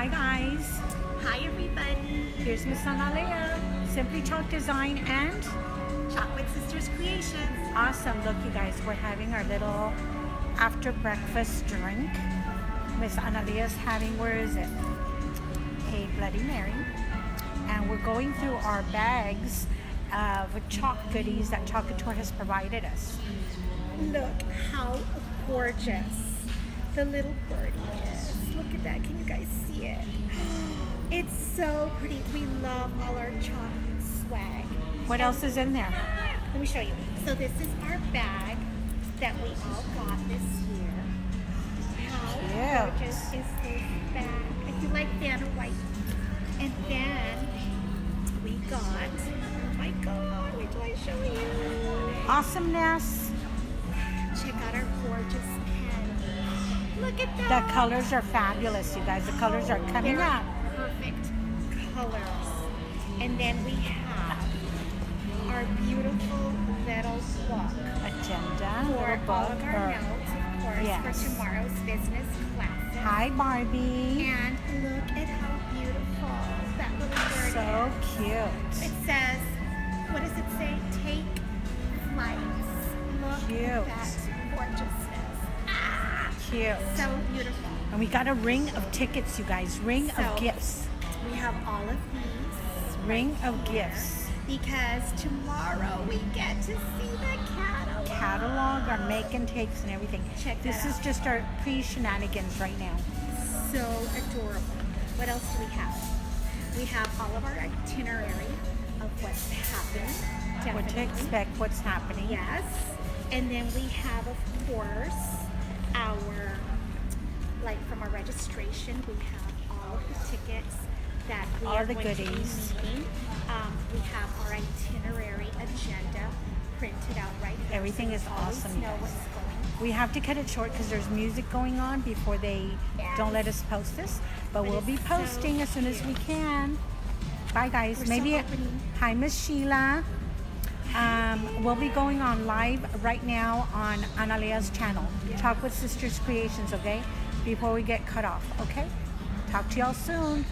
Hi guys, Hi everybody, here's Miss Analea, Simply Chalk Design and Chocolate Sisters Creations. awesome. Look you guys, we're having our little after breakfast drink. Miss Analea's having, where is it? A Bloody Mary. And we're going through our bags of chalk goodies that ChalkCouture has provided us. Look how gorgeous the little birdie is. Look at that, can you guys see it? It's so pretty. We love all our chocolate swag. What else is in there? Let me show you. So this is our bag that we all got this year. How Cute. gorgeous is this bag? If you like Vanna White. And then we got, oh my god, wait till I show you. Awesomeness. Check out our gorgeous pen. Look at that. The colors are fabulous, you guys. The colors are coming They're out. perfect colors. And then we have our beautiful little book Agenda, for little all book. of our notes, of course, yes. for tomorrow's business class. Hi Barbie. And look at how beautiful that little bird So is. cute. It says, what does it say? Take flights. Look Cute. at that gorgeousness. Ah, Cute. so beautiful. And we got a ring of tickets, you guys. Ring So, of gifts. We have all of these. Ring right of here, gifts. Because tomorrow we get to see the catalog. Catalog, our make and takes and everything. Check This that is out. just our pre-shenanigans right now. So adorable. What else do we have? We have all of our itinerary of what's happening. What to Definitely. expect, what's happening. Yes. And then we have, of course, our, like from our registration, we have all of the tickets that we All are the going goodies. to be needing. We have our itinerary agenda printed out right here. Everything so is you always awesome, you know guys. what's going on. We have to cut it short because there's music going on before they don't let us post this. But we'll it's be so posting as soon as we can. Bye guys. We're Maybe so opening. hi Miss Sheila. We'll be going on live right now on Analea's channel, Chocolate Sisters Creations, okay? Before we get cut off, okay? Talk to y'all soon.